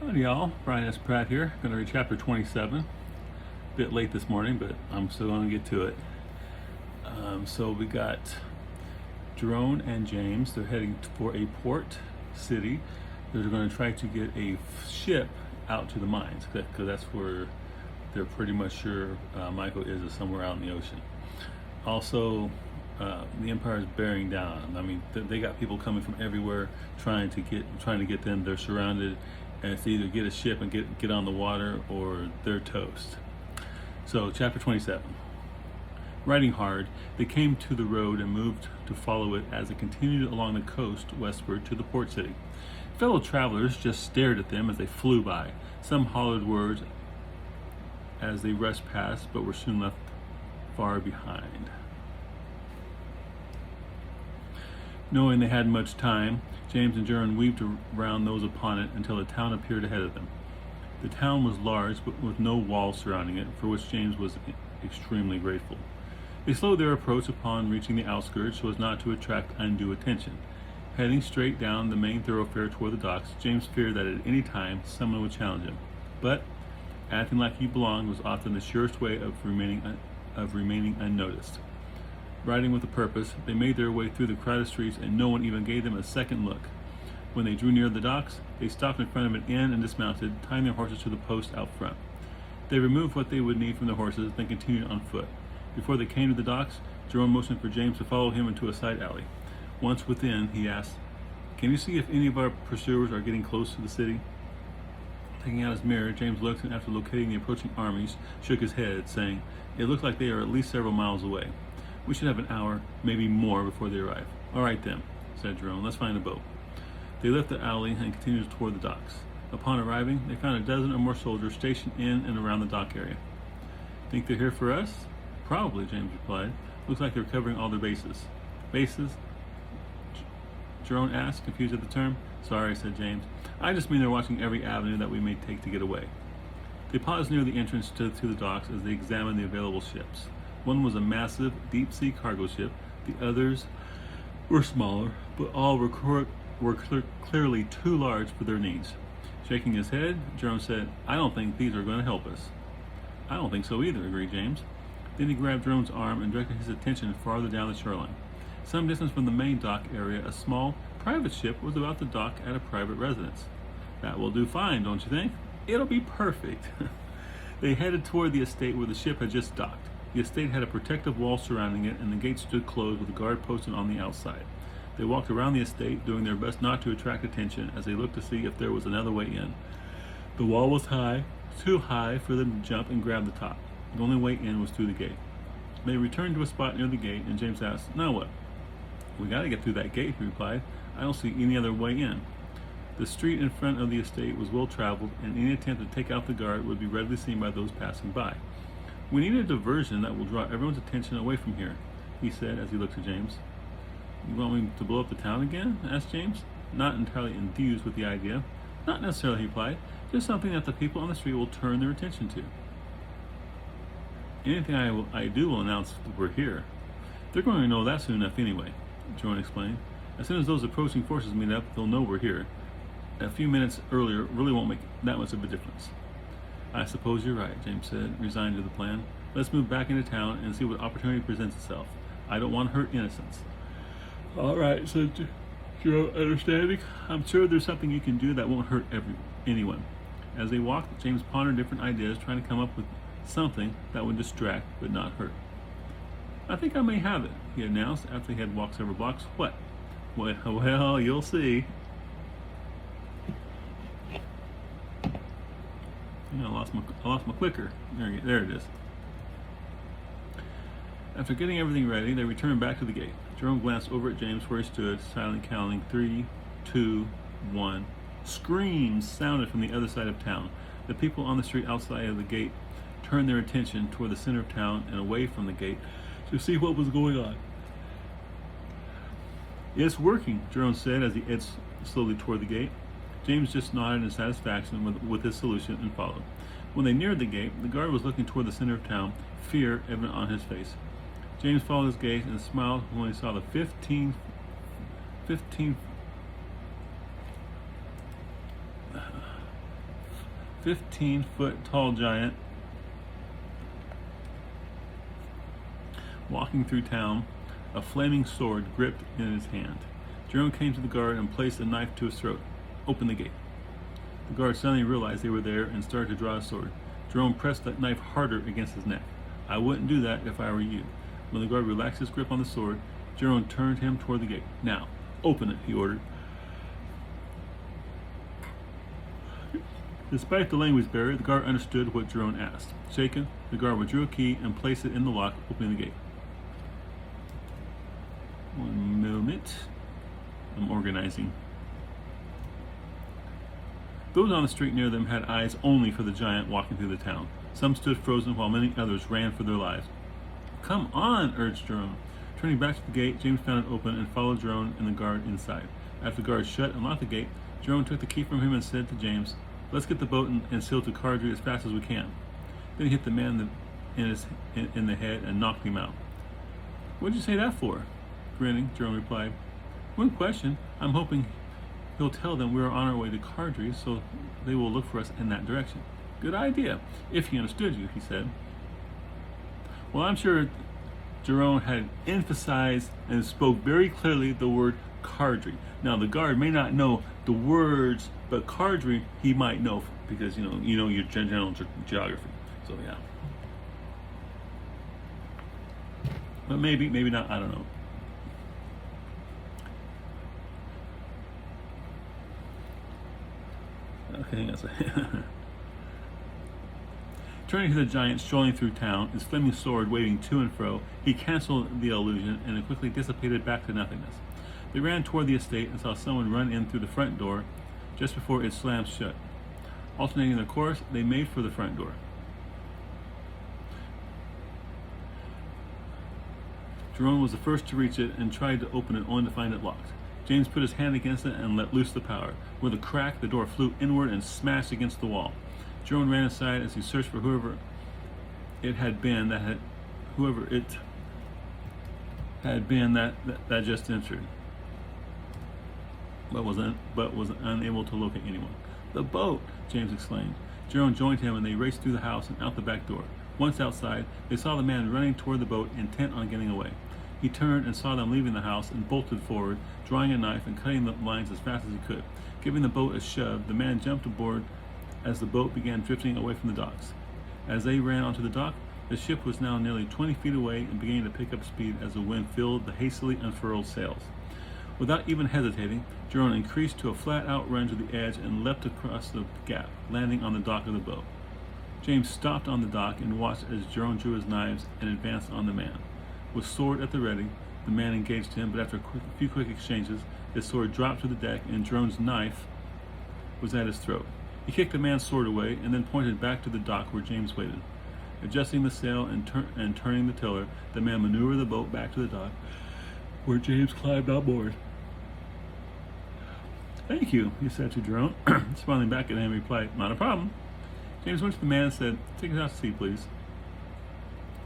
Howdy y'all, Brian S. Pratt here. Going to read chapter 27. Bit late this morning, but I'm still going to get to it. So we got Jerome and James. They're heading for a port city. They're going to try to get a ship out to the mines, because that's where they're pretty much sure Michael is somewhere out in the ocean. Also, the Empire is bearing down. I mean, they got people coming from everywhere trying to get them. They're surrounded, and it's either get a ship and get on the water, or they're toast. So, chapter 27. Riding hard, they came to the road and moved to follow it as it continued along the coast westward to the port city. Fellow travelers just stared at them as they flew by. Some hollered words as they rushed past, but were soon left far behind. Knowing they hadn't much time, James and Jerome weaved around those upon it until a town appeared ahead of them. The town was large, but with no walls surrounding it, for which James was extremely grateful. They slowed their approach upon reaching the outskirts so as not to attract undue attention. Heading straight down the main thoroughfare toward the docks, James feared that at any time someone would challenge him. But acting like he belonged was often the surest way of remaining unnoticed. Riding with a purpose, they made their way through the crowded streets, and no one even gave them a second look. When they drew near the docks, they stopped in front of an inn and dismounted, tying their horses to the post out front. They removed what they would need from their horses, then continued on foot. Before they came to the docks, Jerome motioned for James to follow him into a side alley. Once within, he asked, "Can you see if any of our pursuers are getting close to the city?" Taking out his mirror, James looked, and after locating the approaching armies, shook his head, saying, "It looks like they are at least several miles away. We should have an hour, maybe more, before they arrive." "All right then," said Jerome, "let's find a boat." They left the alley and continued toward the docks. Upon arriving, they found a dozen or more soldiers stationed in and around the dock area. "Think they're here for us?" "Probably," James replied. "Looks like they're covering all their bases." "Bases?" Jerome asked, confused at the term. "Sorry," said James. "I just mean they're watching every avenue that we may take to get away." They paused near the entrance to the docks as they examined the available ships. One was a massive, deep-sea cargo ship. The others were smaller, but all were clearly too large for their needs. Shaking his head, Jerome said, "I don't think these are going to help us." "I don't think so either," agreed James. Then he grabbed Jerome's arm and directed his attention farther down the shoreline. Some distance from the main dock area, a small, private ship was about to dock at a private residence. "That will do fine, don't you think?" "It'll be perfect." They headed toward the estate where the ship had just docked. The estate had a protective wall surrounding it, and the gate stood closed with a guard posted on the outside. They walked around the estate, doing their best not to attract attention as they looked to see if there was another way in. The wall was high, too high for them to jump and grab the top. The only way in was through the gate. They returned to a spot near the gate, and James asked, "Now what?" "We gotta get through that gate," he replied. "I don't see any other way in." The street in front of the estate was well traveled, and any attempt to take out the guard would be readily seen by those passing by. "We need a diversion that will draw everyone's attention away from here," he said as he looked at James. "You want me to blow up the town again?" asked James, not entirely enthused with the idea. "Not necessarily," he replied. "Just something that the people on the street will turn their attention to." "Anything I do will announce that we're here. They're going to know that soon enough anyway," Jerome explained. "As soon as those approaching forces meet up, they'll know we're here. A few minutes earlier really won't make that much of a difference." "I suppose you're right," James said, resigned to the plan. "Let's move back into town and see what opportunity presents itself. I don't want to hurt innocents." "All right," said Jerome, understanding. "I'm sure there's something you can do that won't hurt anyone." As they walked, James pondered different ideas, trying to come up with something that would distract but not hurt. "I think I may have it," he announced after he had walked several blocks. "What?" Well, you'll see." I lost my clicker. There it is. After getting everything ready, they returned back to the gate. Jerome glanced over at James where he stood, silently counting 3, 2, 1. Screams sounded from the other side of town. The people on the street outside of the gate turned their attention toward the center of town and away from the gate to see what was going on. "It's working," Jerome said as he edged slowly toward the gate. James just nodded in satisfaction with his solution and followed. When they neared the gate, the guard was looking toward the center of town, fear evident on his face. James followed his gaze and smiled when he saw the 15 15 15-foot tall giant walking through town, a flaming sword gripped in his hand. Jerome came to the guard and placed a knife to his throat. Open the gate. The guard suddenly realized they were there and started to draw a sword. Jerome pressed that knife harder against his neck. I wouldn't do that if I were you. When the guard relaxed his grip on the sword, Jerome turned him toward the gate. Now, open it, he ordered. Despite the language barrier, the guard understood what Jerome asked. Shaken, the guard withdrew a key and placed it in the lock, opening the gate. One moment. I'm organizing. Those on the street near them had eyes only for the giant walking through the town. Some stood frozen while many others ran for their lives. Come on, urged Jerome. Turning back to the gate, James found it open and followed Jerome and the guard inside. After the guard shut and locked the gate, Jerome took the key from him and said to James, let's get the boat and sail to Cardry as fast as we can. Then he hit the man in the head and knocked him out. What'd you say that for? Grinning, Jerome replied, one question. I'm hoping he'll tell them we're on our way to Cardry, so they will look for us in that direction. Good idea, if he understood you, he said. Well, I'm sure Jerome had emphasized and spoke very clearly the word Cardry. Now, the guard may not know the words, but Cardry he might know because you know your general geography. So yeah. But maybe not. I don't know. Okay, hang on a second. Turning to the giant strolling through town, his flaming sword waving to and fro, he canceled the illusion and it quickly dissipated back to nothingness. They ran toward the estate and saw someone run in through the front door just before it slammed shut. Alternating their course, they made for the front door. Jerome was the first to reach it and tried to open it only to find it locked. James put his hand against it and let loose the power. With a crack, the door flew inward and smashed against the wall. Jerome ran aside as he searched for whoever it had been that just entered, but was unable to locate anyone. The boat! James exclaimed. Jerome joined him and they raced through the house and out the back door. Once outside, they saw the man running toward the boat, intent on getting away. He turned and saw them leaving the house and bolted forward, drawing a knife and cutting the lines as fast as he could. Giving the boat a shove, the man jumped aboard as the boat began drifting away from the docks. As they ran onto the dock, the ship was now nearly 20 feet away and beginning to pick up speed as the wind filled the hastily unfurled sails. Without even hesitating, Jerome increased to a flat-out run to the edge and leapt across the gap, landing on the dock of the boat. James stopped on the dock and watched as Jerome drew his knives and advanced on the man. With sword at the ready, the man engaged him, but after a few quick exchanges, his sword dropped to the deck and Jerome's knife was at his throat. He kicked the man's sword away and then pointed back to the dock where James waited. Adjusting the sail and turning the tiller, the man maneuvered the boat back to the dock where James climbed on board. Thank you, he said to Jerome. Smiling back at him, he replied, not a problem. James went to the man and said, take us out to sea, please.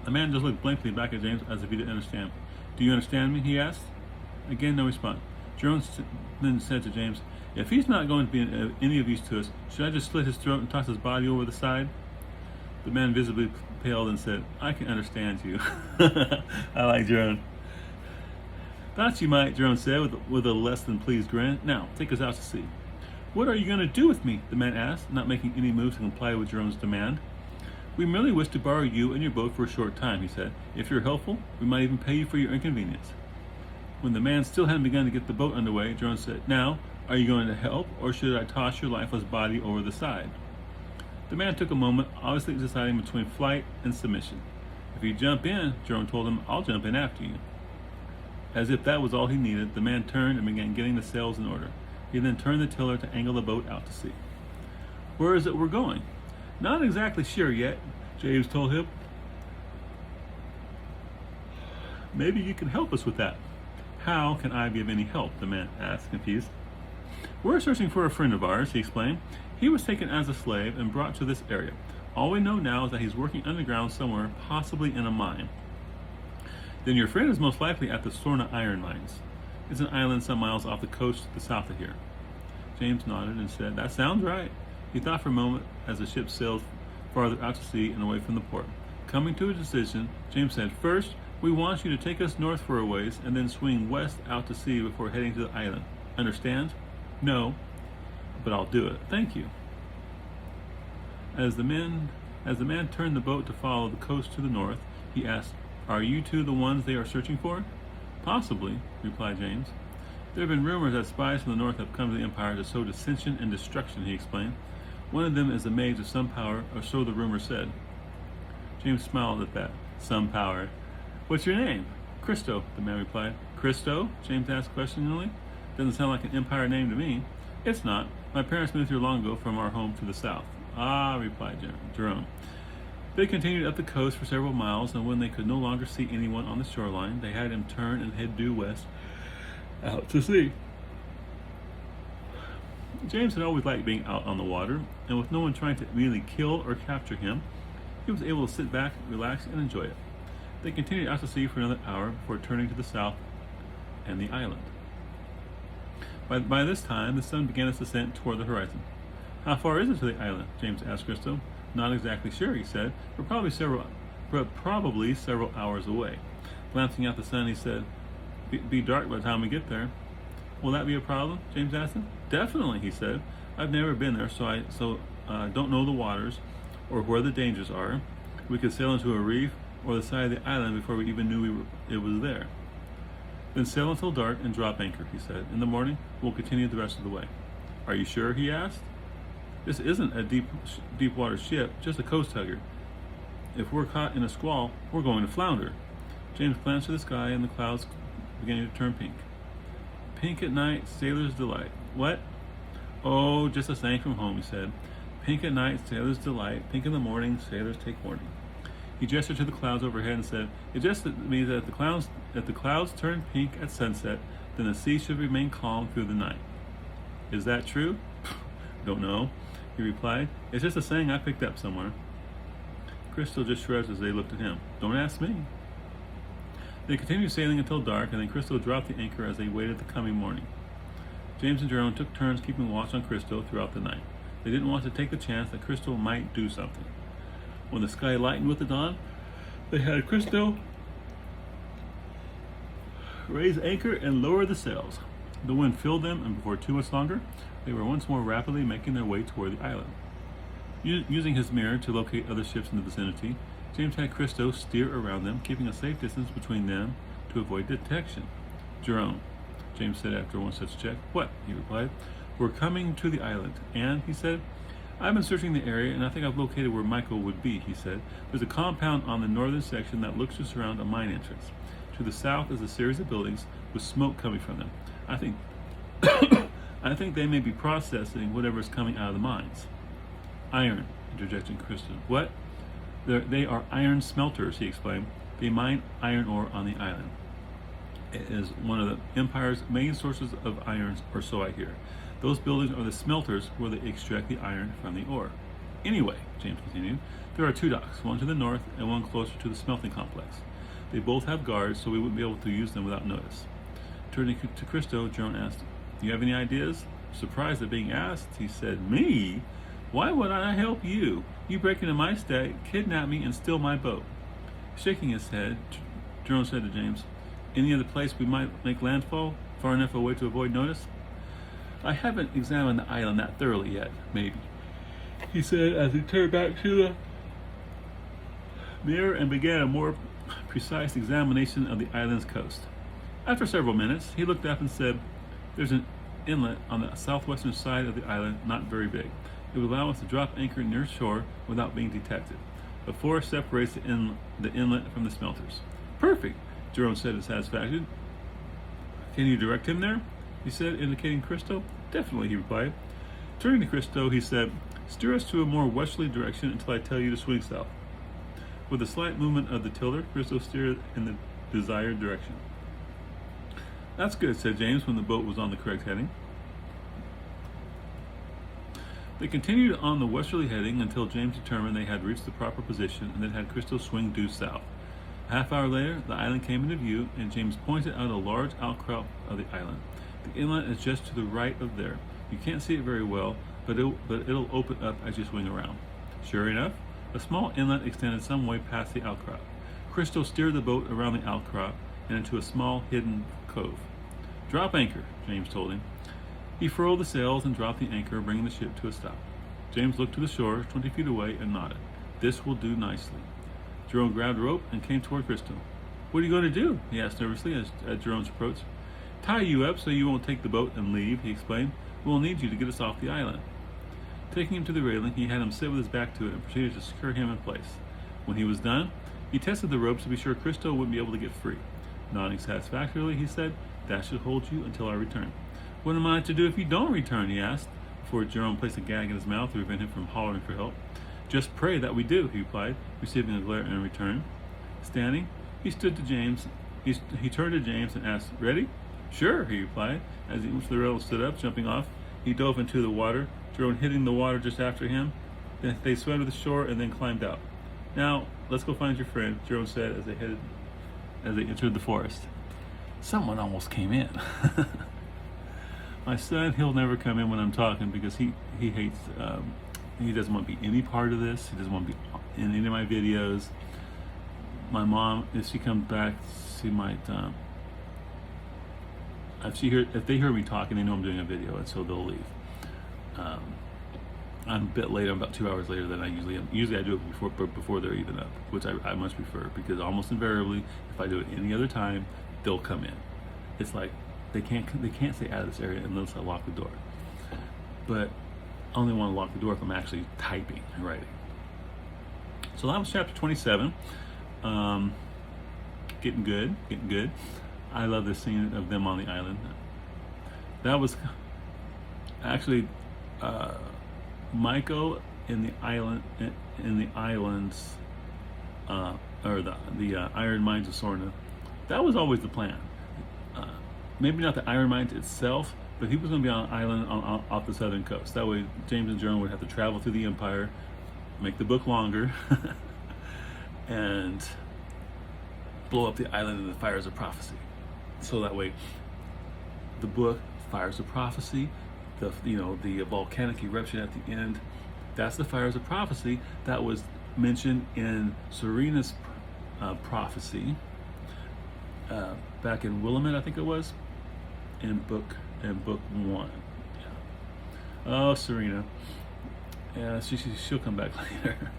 The man just looked blankly back at James as if he didn't understand. Do you understand me? He asked. Again, no response. Jerome then said to James, if he's not going to be any of use to us, should I just slit his throat and toss his body over the side? The man visibly paled and said, I can understand you. I like Jerome. Thought you might, Jerome said with a less than pleased grin. Now, take us out to sea. What are you going to do with me? The man asked, not making any moves to comply with Jerome's demand. We merely wish to borrow you and your boat for a short time, he said. If you're helpful, we might even pay you for your inconvenience. When the man still hadn't begun to get the boat underway, Jerome said, now, are you going to help, or should I toss your lifeless body over the side? The man took a moment, obviously deciding between flight and submission. If you jump in, Jerome told him, I'll jump in after you. As if that was all he needed, the man turned and began getting the sails in order. He then turned the tiller to angle the boat out to sea. Where is it we're going? Not exactly sure yet, James told him. Maybe you can help us with that. How can I be of any help? The man asked, confused. We're searching for a friend of ours, he explained. He was taken as a slave and brought to this area. All we know now is that he's working underground somewhere, possibly in a mine. Then your friend is most likely at the Sorna Iron Mines. It's an island some miles off the coast to the south of here. James nodded and said, that sounds right. He thought for a moment as the ship sailed farther out to sea and away from the port. Coming to a decision, James said, "First, we want you to take us north for a ways and then swing west out to sea before heading to the island. Understand?" "No, but I'll do it. Thank you." As the man turned the boat to follow the coast to the north, he asked, "Are you two the ones they are searching for?" "Possibly," replied James. "There have been rumors that spies from the north have come to the Empire to sow dissension and destruction," he explained. "One of them is a mage of some power, or so the rumor said." James smiled at that. "Some power. What's your name?" "Christo," the man replied. "Christo?" James asked questioningly. "Doesn't sound like an Empire name to me." "It's not. My parents moved here long ago from our home to the south." "Ah," replied Jerome. They continued up the coast for several miles, and when they could no longer see anyone on the shoreline, they had him turn and head due west out to sea. James had always liked being out on the water, and with no one trying to immediately kill or capture him, he was able to sit back, relax, and enjoy it. They continued out to sea for another hour before turning to the south and the island. By this time, the sun began its descent toward the horizon. "How far is it to the island?" James asked Christo. "Not exactly sure," he said. "We're probably several hours away." Glancing at the sun, he said, Be dark by the time we get there." "Will that be a problem?" James asked him. "Definitely," he said. "I've never been there, so I don't know the waters or where the dangers are. We could sail into a reef or the side of the island before we even knew it was there." "Then sail until dark and drop anchor," he said. "In the morning, we'll continue the rest of the way." "Are you sure?" he asked. "This isn't a deep water ship, just a coast hugger. If we're caught in a squall, we're going to flounder." James glanced to the sky, and the clouds beginning to turn pink. "Pink at night, sailor's delight." "What?" "Oh, just a saying from home," he said. "Pink at night, sailor's delight. Pink in the morning, sailors take warning." He gestured to the clouds overhead and said, "It just means that if the clouds turn pink at sunset, then the sea should remain calm through the night." "Is that true?" "Don't know," he replied. "It's just a saying I picked up somewhere." Crystal just shrugged as they looked at him. "Don't ask me." They continued sailing until dark, and then Crystal dropped the anchor as they waited the coming morning. James and Jerome took turns keeping watch on Crystal throughout the night. They didn't want to take the chance that Crystal might do something. When the sky lightened with the dawn, they had Crystal raise anchor and lower the sails. The wind filled them, and before too much longer, they were once more rapidly making their way toward the island. Using his mirror to locate other ships in the vicinity, James had Christo steer around them, keeping a safe distance between them to avoid detection. "Jerome," James said after one such check. "What?" he replied. "We're coming to the island, and," he said, "I've been searching the area, and I think I've located where Michael would be," he said. "There's a compound on the northern section that looks to surround a mine entrance. To the south is a series of buildings with smoke coming from them. I think I think they may be processing whatever is coming out of the mines." "Iron," interjected Kristen. "What?" They are iron smelters," he explained. "They mine iron ore on the island. It is one of the Empire's main sources of iron, or so I hear. Those buildings are the smelters where they extract the iron from the ore. Anyway," James continued, "there are two docks, one to the north and one closer to the smelting complex. They both have guards, so we wouldn't be able to use them without notice." Turning to Christo, Jerome asked, "Do you have any ideas?" Surprised at being asked, he said, "Me? Why would I help you? You break into my state, kidnap me, and steal my boat." Shaking his head, Jerome said to James, "Any other place we might make landfall, far enough away to avoid notice?" "I haven't examined the island that thoroughly yet, maybe," he said as he turned back to the mirror and began a more precise examination of the island's coast. After several minutes, he looked up and said, "There's an inlet on the southwestern side of the island, not very big. It would allow us to drop anchor near shore without being detected. A forest separates the inlet from the smelters." "Perfect," Jerome said in satisfaction. "Can you direct him there?" he said, indicating Christo. "Definitely," he replied. Turning to Christo, he said, "Steer us to a more westerly direction until I tell you to swing south." With a slight movement of the tiller, Christo steered in the desired direction. "That's good," said James when the boat was on the correct heading. They continued on the westerly heading until James determined they had reached the proper position and then had Crystal swing due south. A half hour later, the island came into view, and James pointed out a large outcrop of the island. "The inlet is just to the right of there. You can't see it very well, but it'll open up as you swing around. Sure enough, a small inlet extended some way past the outcrop. Christo steered the boat around the outcrop and into a small hidden cove. Drop anchor, James told him. He furled the sails and dropped the anchor, bringing the ship to a stop. James looked to the shore, 20 feet away, and nodded. This will do nicely. Jerome grabbed a rope and came toward Christo. What are you going to do? He asked nervously as Jerome's approached. Tie you up so you won't take the boat and leave, he explained. We'll need you to get us off the island. Taking him to the railing, he had him sit with his back to it and proceeded to secure him in place. When he was done, he tested the ropes to be sure Christo wouldn't be able to get free. Nodding satisfactorily, he said, That should hold you until I return. What am I to do if you don't return? He asked, before Jerome placed a gag in his mouth to prevent him from hollering for help. Just pray that we do, he replied, receiving a glare in return. Standing, he stood to James. He turned to James and asked, Ready? Sure, he replied. As the rail stood up, jumping off, he dove into the water, Jerome hitting the water just after him. Then they swam to the shore and then climbed out. Now, let's go find your friend, Jerome said as they entered the forest. Someone almost came in. My son, he'll never come in when I'm talking because he hates, he doesn't want to be any part of this. He doesn't want to be in any of my videos. My mom, if she comes back, she might, if they hear me talking, they know I'm doing a video, and so they'll leave. I'm a bit later, I'm about 2 hours later than I usually am. Usually I do it before they're even up, which I much prefer, because almost invariably, if I do it any other time, they'll come in. It's like they can't stay out of this area unless I lock the door. But I only want to lock the door if I'm actually typing and writing. So that was chapter 27. Getting good. I love this scene of them on the island. That was actually Michael in the islands, or the Iron Mines of Sorna. That was always the plan. Maybe not the Iron Mines itself, but he was going to be on an island off the southern coast. That way, James and Jerome would have to travel through the Empire, make the book longer, and blow up the island in the Fires of Prophecy. So that way, the book Fires of Prophecy, the volcanic eruption at the end, that's the Fires of Prophecy that was mentioned in Serena's prophecy back in Willamette, I think it was, in book 1. Yeah. Oh, Serena. Yeah, she'll come back later.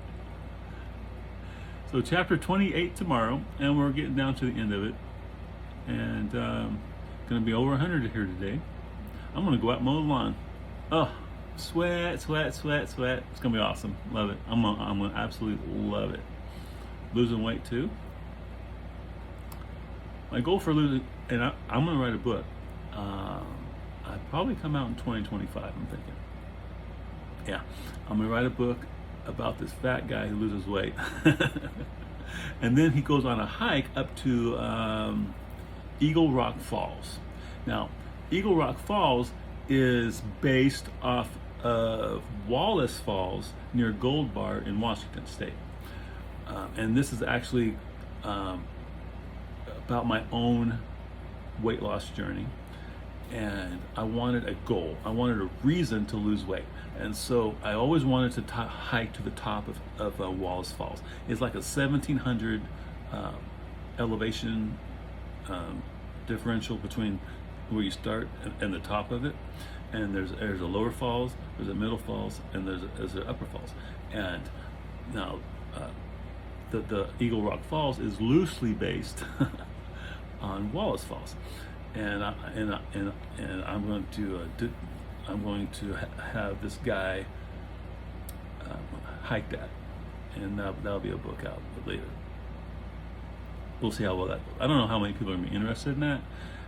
So chapter 28 tomorrow, and we're getting down to the end of it, and going to be over 100 here today. I'm going to go out and mow the lawn. Oh, sweat. It's going to be awesome. Love it. I'm going to absolutely love it. Losing weight too. My goal for losing, and I'm going to write a book. I'd probably come out in 2025, I'm thinking. Yeah, I'm going to write a book about this fat guy who loses weight. And then he goes on a hike up to Eagle Rock Falls. Now, Eagle Rock Falls is based off of Wallace Falls near Gold Bar in Washington State. And this is actually about my own weight loss journey. And I wanted a goal. I wanted a reason to lose weight. And so I always wanted to hike to the top of Wallace Falls. It's like a 1,700 elevation differential between where you start and the top of it. And there's a lower falls, there's a middle falls, and there's an upper falls. And now the Eagle Rock Falls is loosely based on Wallace Falls. And I'm going to have this guy hike that, and that'll be a book out later. We'll see how well that goes. I don't know how many people are going to be interested in that,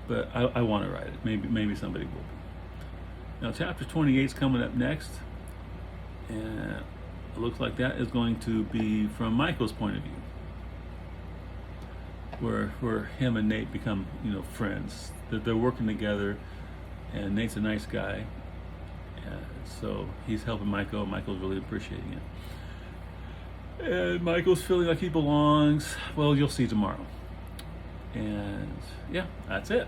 but I want to write it. Maybe somebody will be. Now chapter 28 is coming up next, and it looks like that is going to be from Michael's point of view, where him and Nate become friends. That they're working together, and Nate's a nice guy, and so he's helping Michael. Michael's really appreciating it, and Michael's feeling like he belongs. Well, you'll see tomorrow. And yeah, that's it.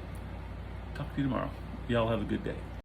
Talk to you tomorrow. Y'all have a good day.